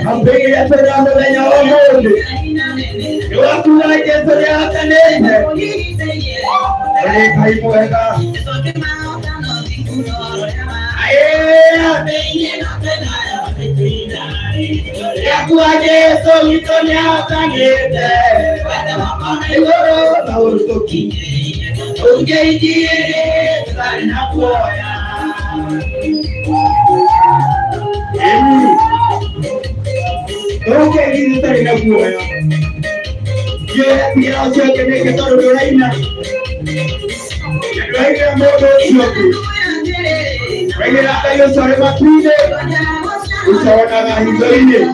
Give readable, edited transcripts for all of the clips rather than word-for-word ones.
I'm bigger than your own movie. You have to like it so you have to name it. Okay, you say no boy. Yeah, me out here to make it out of the right now. Right now, more right now, you're sorry about 3 days. You saw that he's doing it.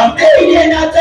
I'm paying nothing.